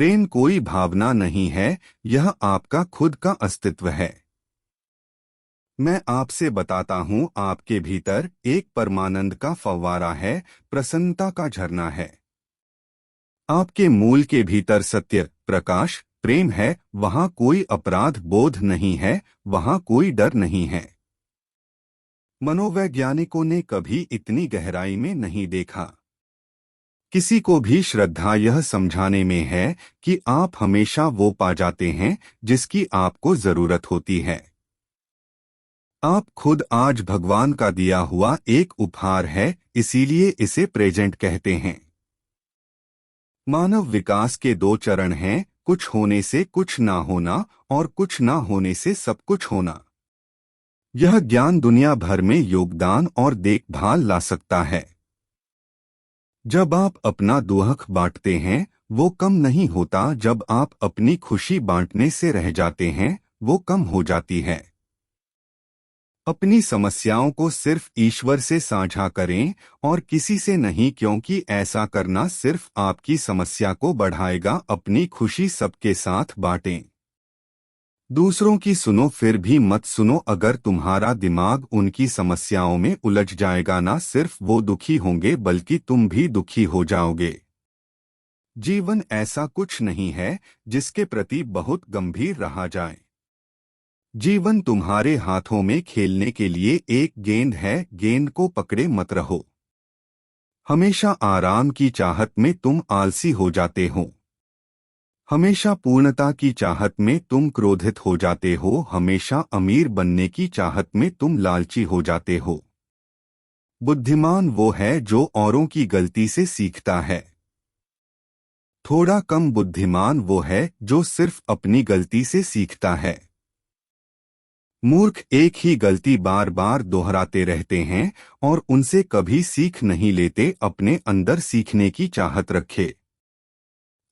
प्रेम कोई भावना नहीं है, यह आपका खुद का अस्तित्व है। मैं आपसे बताता हूँ, आपके भीतर एक परमानंद का फव्वारा है, प्रसन्नता का झरना है। आपके मूल के भीतर सत्य, प्रकाश, प्रेम है। वहाँ कोई अपराध बोध नहीं है, वहाँ कोई डर नहीं है। मनोवैज्ञानिकों ने कभी इतनी गहराई में नहीं देखा। किसी को भी श्रद्धा यह समझाने में है कि आप हमेशा वो पा जाते हैं जिसकी आपको जरूरत होती है। आप खुद आज भगवान का दिया हुआ एक उपहार है, इसीलिए इसे प्रेजेंट कहते हैं। मानव विकास के दो चरण हैं, कुछ होने से कुछ ना होना और कुछ ना होने से सब कुछ होना। यह ज्ञान दुनिया भर में योगदान और देखभाल ला सकता है। जब आप अपना दुख बांटते हैं, वो कम नहीं होता। जब आप अपनी खुशी बांटने से रह जाते हैं, वो कम हो जाती है। अपनी समस्याओं को सिर्फ ईश्वर से साझा करें और किसी से नहीं, क्योंकि ऐसा करना सिर्फ आपकी समस्या को बढ़ाएगा। अपनी खुशी सबके साथ बांटें। दूसरों की सुनो फिर भी मत सुनो। अगर तुम्हारा दिमाग उनकी समस्याओं में उलझ जाएगा, ना सिर्फ वो दुखी होंगे बल्कि तुम भी दुखी हो जाओगे। जीवन ऐसा कुछ नहीं है जिसके प्रति बहुत गंभीर रहा जाए। जीवन तुम्हारे हाथों में खेलने के लिए एक गेंद है, गेंद को पकड़े मत रहो। हमेशा आराम की चाहत में तुम आलसी हो जाते हो। हमेशा पूर्णता की चाहत में तुम क्रोधित हो जाते हो। हमेशा अमीर बनने की चाहत में तुम लालची हो जाते हो। बुद्धिमान वो है जो औरों की गलती से सीखता है। थोड़ा कम बुद्धिमान वो है जो सिर्फ अपनी गलती से सीखता है। मूर्ख एक ही गलती बार बार दोहराते रहते हैं और उनसे कभी सीख नहीं लेते। अपने अंदर सीखने की चाहत रखे।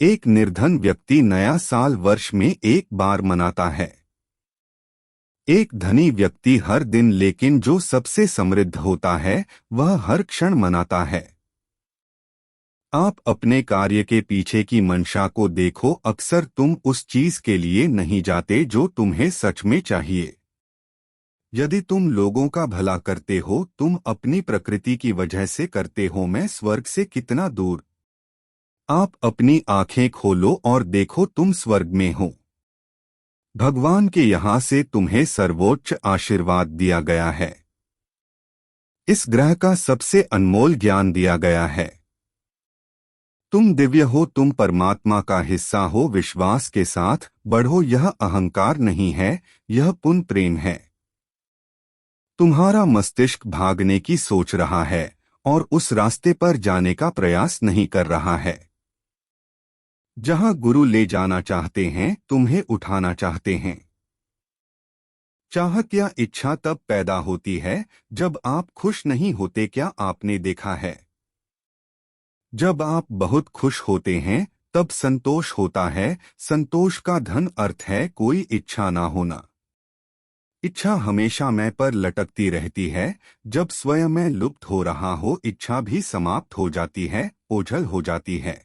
एक निर्धन व्यक्ति नया साल वर्ष में एक बार मनाता है। एक धनी व्यक्ति हर दिन, लेकिन जो सबसे समृद्ध होता है वह हर क्षण मनाता है। आप अपने कार्य के पीछे की मंशा को देखो। अक्सर तुम उस चीज के लिए नहीं जाते जो तुम्हें सच में चाहिए। यदि तुम लोगों का भला करते हो, तुम अपनी प्रकृति की वजह से करते हो। मैं स्वर्ग से कितना दूर। आप अपनी आंखें खोलो और देखो, तुम स्वर्ग में हो। भगवान के यहाँ से तुम्हें सर्वोच्च आशीर्वाद दिया गया है। इस ग्रह का सबसे अनमोल ज्ञान दिया गया है। तुम दिव्य हो, तुम परमात्मा का हिस्सा हो। विश्वास के साथ बढ़ो। यह अहंकार नहीं है, यह पुण्य प्रेम है। तुम्हारा मस्तिष्क भागने की सोच रहा है और उस रास्ते पर जाने का प्रयास नहीं कर रहा है। जहां गुरु ले जाना चाहते हैं, तुम्हें उठाना चाहते हैं। चाहत या इच्छा तब पैदा होती है जब आप खुश नहीं होते। क्या आपने देखा है? जब आप बहुत खुश होते हैं तब संतोष होता है। संतोष का धन अर्थ है कोई इच्छा ना होना। इच्छा हमेशा मैं पर लटकती रहती है। जब स्वयं मैं लुप्त हो रहा हो, इच्छा भी समाप्त हो जाती है, ओझल हो जाती है।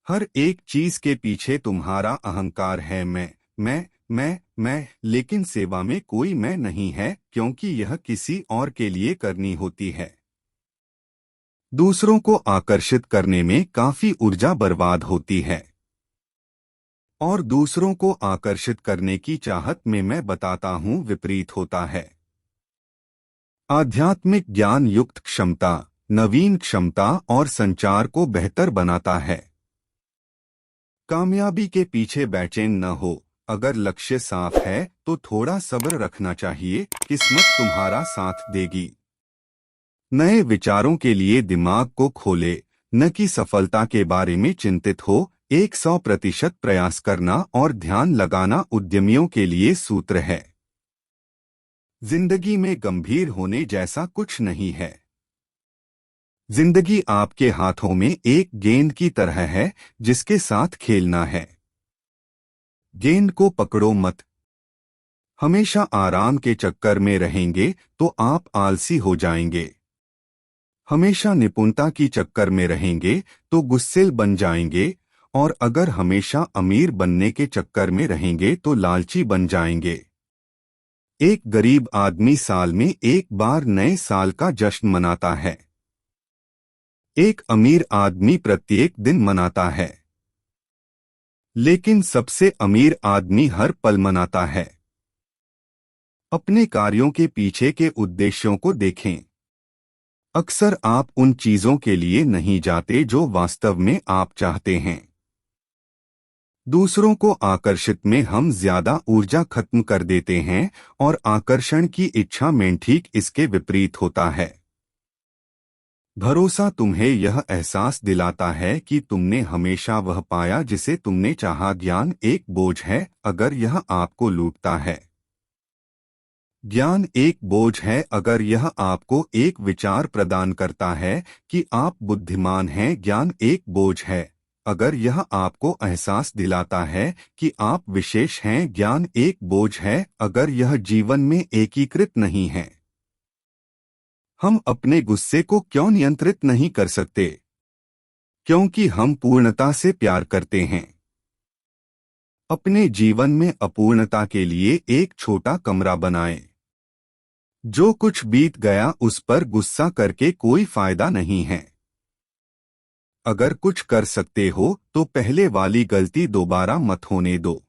हर एक चीज के पीछे तुम्हारा अहंकार है। मैं, लेकिन सेवा में कोई मैं नहीं है, क्योंकि यह किसी और के लिए करनी होती है। दूसरों को आकर्षित करने में काफी ऊर्जा बर्बाद होती है और दूसरों को आकर्षित करने की चाहत में, मैं बताता हूँ, विपरीत होता है। आध्यात्मिक ज्ञान युक्त क्षमता, नवीन क्षमता और संचार को बेहतर बनाता है। कामयाबी के पीछे बेचैन न हो। अगर लक्ष्य साफ है तो थोड़ा सब्र रखना चाहिए, किस्मत तुम्हारा साथ देगी। नए विचारों के लिए दिमाग को खोले, न कि सफलता के बारे में चिंतित हो। 100% प्रयास करना और ध्यान लगाना उद्यमियों के लिए सूत्र है। जिंदगी में गंभीर होने जैसा कुछ नहीं है। जिंदगी आपके हाथों में एक गेंद की तरह है जिसके साथ खेलना है। गेंद को पकड़ो मत। हमेशा आराम के चक्कर में रहेंगे तो आप आलसी हो जाएंगे। हमेशा निपुणता की चक्कर में रहेंगे तो गुस्सैल बन जाएंगे और अगर हमेशा अमीर बनने के चक्कर में रहेंगे तो लालची बन जाएंगे। एक गरीब आदमी साल में एक बार नए साल का जश्न मनाता है। एक अमीर आदमी प्रत्येक दिन मनाता है। लेकिन सबसे अमीर आदमी हर पल मनाता है। अपने कार्यों के पीछे के उद्देश्यों को देखें। अक्सर आप उन चीजों के लिए नहीं जाते जो वास्तव में आप चाहते हैं। दूसरों को आकर्षित में हम ज्यादा ऊर्जा खत्म कर देते हैं और आकर्षण की इच्छा में ठीक इसके विपरीत होता है। भरोसा तुम्हें यह एहसास दिलाता है कि तुमने हमेशा वह पाया जिसे तुमने चाहा। ज्ञान एक बोझ है अगर यह आपको लूटता है। ज्ञान एक बोझ है अगर यह आपको एक विचार प्रदान करता है कि आप बुद्धिमान हैं। ज्ञान एक बोझ है अगर यह आपको एहसास दिलाता है कि आप विशेष हैं। ज्ञान एक बोझ है अगर यह जीवन में एकीकृत नहीं है। हम अपने गुस्से को क्यों नियंत्रित नहीं कर सकते? क्योंकि हम पूर्णता से प्यार करते हैं। अपने जीवन में अपूर्णता के लिए एक छोटा कमरा बनाएं। जो कुछ बीत गया उस पर गुस्सा करके कोई फायदा नहीं है। अगर कुछ कर सकते हो तो पहले वाली गलती दोबारा मत होने दो।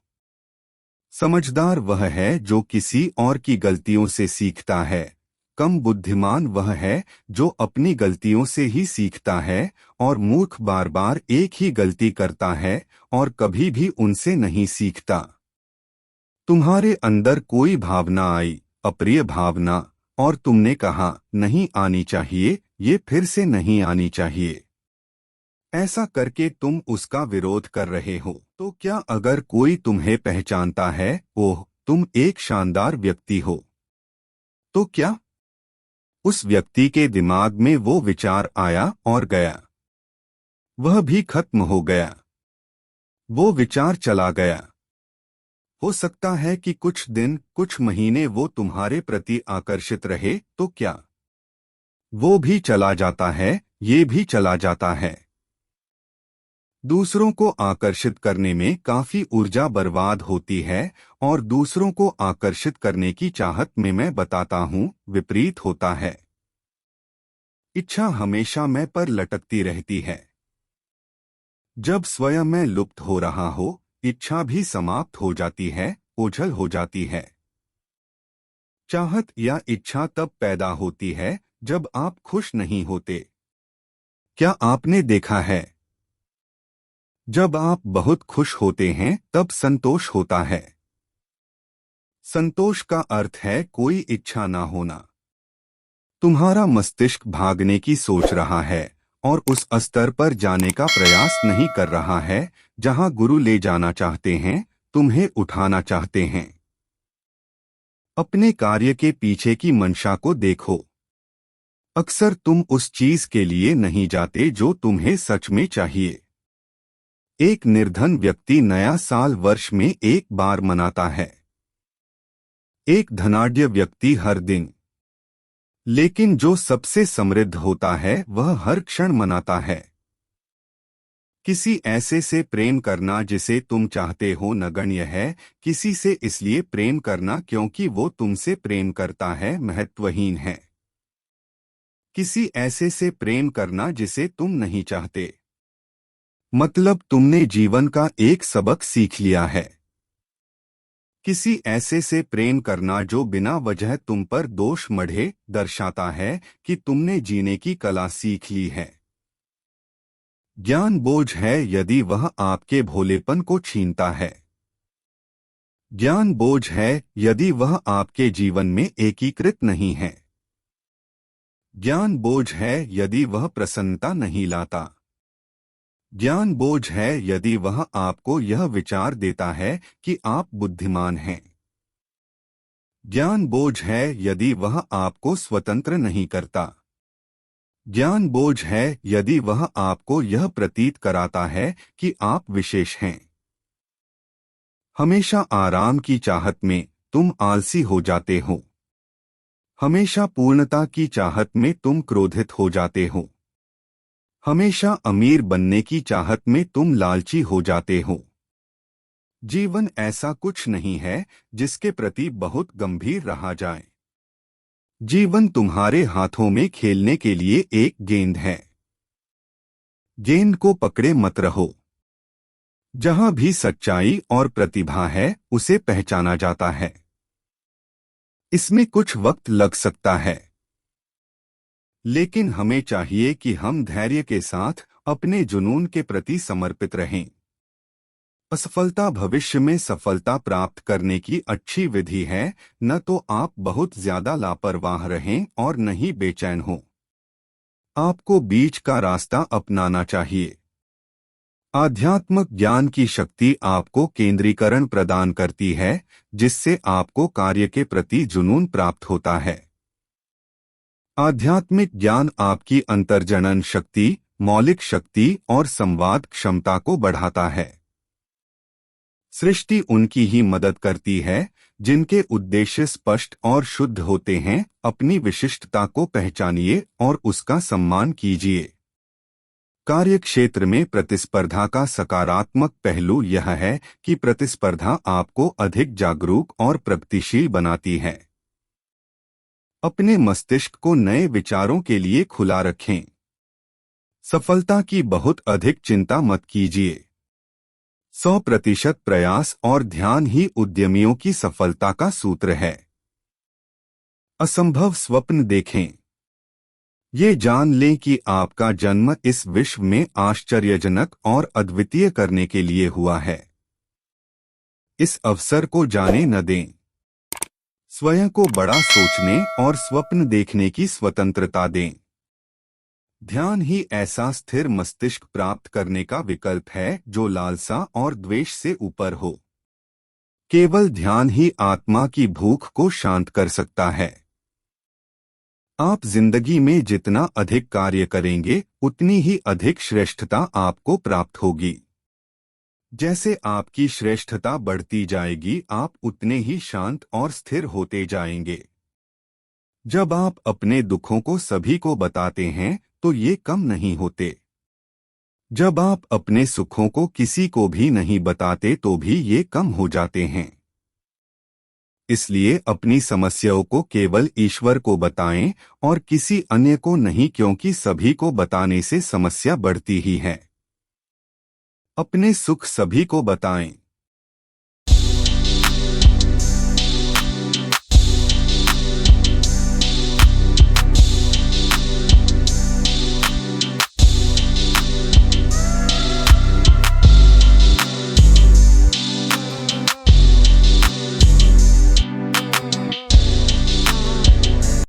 समझदार वह है जो किसी और की गलतियों से सीखता है। कम बुद्धिमान वह है जो अपनी गलतियों से ही सीखता है, और मूर्ख बार बार एक ही गलती करता है और कभी भी उनसे नहीं सीखता। तुम्हारे अंदर कोई भावना आई, अप्रिय भावना, और तुमने कहा नहीं आनी चाहिए, ये फिर से नहीं आनी चाहिए। ऐसा करके तुम उसका विरोध कर रहे हो। तो क्या अगर कोई तुम्हें पहचानता है, ओह तुम एक शानदार व्यक्ति हो, तो क्या उस व्यक्ति के दिमाग में वो विचार आया और गया? वह भी खत्म हो गया। वो विचार चला गया। हो सकता है कि कुछ दिन, कुछ महीने वो तुम्हारे प्रति आकर्षित रहे, तो क्या वो भी चला जाता है? ये भी चला जाता है। दूसरों को आकर्षित करने में काफी ऊर्जा बर्बाद होती है, और दूसरों को आकर्षित करने की चाहत में मैं बताता हूँ विपरीत होता है। इच्छा हमेशा मैं पर लटकती रहती है। जब स्वयं मैं लुप्त हो रहा हो, इच्छा भी समाप्त हो जाती है, ओझल हो जाती है। चाहत या इच्छा तब पैदा होती है जब आप खुश नहीं होते। क्या आपने देखा है, जब आप बहुत खुश होते हैं तब संतोष होता है। संतोष का अर्थ है कोई इच्छा ना होना। तुम्हारा मस्तिष्क भागने की सोच रहा है और उस स्तर पर जाने का प्रयास नहीं कर रहा है जहां गुरु ले जाना चाहते हैं, तुम्हें उठाना चाहते हैं। अपने कार्य के पीछे की मंशा को देखो। अक्सर तुम उस चीज के लिए नहीं जाते जो तुम्हें सच में चाहिए। एक निर्धन व्यक्ति नया साल वर्ष में एक बार मनाता है। एक धनाढ्य व्यक्ति हर दिन। लेकिन जो सबसे समृद्ध होता है वह हर क्षण मनाता है। किसी ऐसे से प्रेम करना जिसे तुम चाहते हो नगण्य है। किसी से इसलिए प्रेम करना क्योंकि वो तुमसे प्रेम करता है महत्वहीन है। किसी ऐसे से प्रेम करना जिसे तुम नहीं चाहते, मतलब तुमने जीवन का एक सबक सीख लिया है। किसी ऐसे से प्रेम करना जो बिना वजह तुम पर दोष मढ़े, दर्शाता है कि तुमने जीने की कला सीख ली है। ज्ञान बोझ है यदि वह आपके भोलेपन को छीनता है। ज्ञान बोझ है यदि वह आपके जीवन में एकीकृत नहीं है। ज्ञान बोझ है यदि वह प्रसन्नता नहीं लाता। ज्ञान बोझ है यदि वह आपको यह विचार देता है कि आप बुद्धिमान हैं। ज्ञान बोझ है यदि वह आपको स्वतंत्र नहीं करता। ज्ञान बोझ है यदि वह आपको यह प्रतीत कराता है कि आप विशेष हैं। हमेशा आराम की चाहत में तुम आलसी हो जाते हो। हमेशा पूर्णता की चाहत में तुम क्रोधित हो जाते हो। हमेशा अमीर बनने की चाहत में तुम लालची हो जाते हो। जीवन ऐसा कुछ नहीं है जिसके प्रति बहुत गंभीर रहा जाए। जीवन तुम्हारे हाथों में खेलने के लिए एक गेंद है। गेंद को पकड़े मत रहो। जहां भी सच्चाई और प्रतिभा है उसे पहचाना जाता है। इसमें कुछ वक्त लग सकता है, लेकिन हमें चाहिए कि हम धैर्य के साथ अपने जुनून के प्रति समर्पित रहें। असफलता भविष्य में सफलता प्राप्त करने की अच्छी विधि है, न तो आप बहुत ज्यादा लापरवाह रहें और न ही बेचैन हों। आपको बीच का रास्ता अपनाना चाहिए। आध्यात्मिक ज्ञान की शक्ति आपको केंद्रीकरण प्रदान करती है, जिससे आपको कार्य के प्रति जुनून प्राप्त होता है। आध्यात्मिक ज्ञान आपकी अंतर्जनन शक्ति, मौलिक शक्ति और संवाद क्षमता को बढ़ाता है। सृष्टि उनकी ही मदद करती है जिनके उद्देश्य स्पष्ट और शुद्ध होते हैं। अपनी विशिष्टता को पहचानिए और उसका सम्मान कीजिए। कार्यक्षेत्र में प्रतिस्पर्धा का सकारात्मक पहलू यह है कि प्रतिस्पर्धा आपको अधिक जागरूक और प्रगतिशील बनाती है। अपने मस्तिष्क को नए विचारों के लिए खुला रखें। सफलता की बहुत अधिक चिंता मत कीजिए। 100% प्रयास और ध्यान ही उद्यमियों की सफलता का सूत्र है। असंभव स्वप्न देखें। ये जान लें कि आपका जन्म इस विश्व में आश्चर्यजनक और अद्वितीय करने के लिए हुआ है। इस अवसर को जाने न दें। स्वयं को बड़ा सोचने और स्वप्न देखने की स्वतंत्रता दें। ध्यान ही ऐसा स्थिर मस्तिष्क प्राप्त करने का विकल्प है जो लालसा और द्वेष से ऊपर हो। केवल ध्यान ही आत्मा की भूख को शांत कर सकता है। आप जिंदगी में जितना अधिक कार्य करेंगे उतनी ही अधिक श्रेष्ठता आपको प्राप्त होगी। जैसे आपकी श्रेष्ठता बढ़ती जाएगी आप उतने ही शांत और स्थिर होते जाएंगे। जब आप अपने दुखों को सभी को बताते हैं तो ये कम नहीं होते। जब आप अपने सुखों को किसी को भी नहीं बताते तो भी ये कम हो जाते हैं। इसलिए अपनी समस्याओं को केवल ईश्वर को बताएं और किसी अन्य को नहीं, क्योंकि सभी को बताने से समस्या बढ़ती ही है। अपने सुख सभी को बताएं।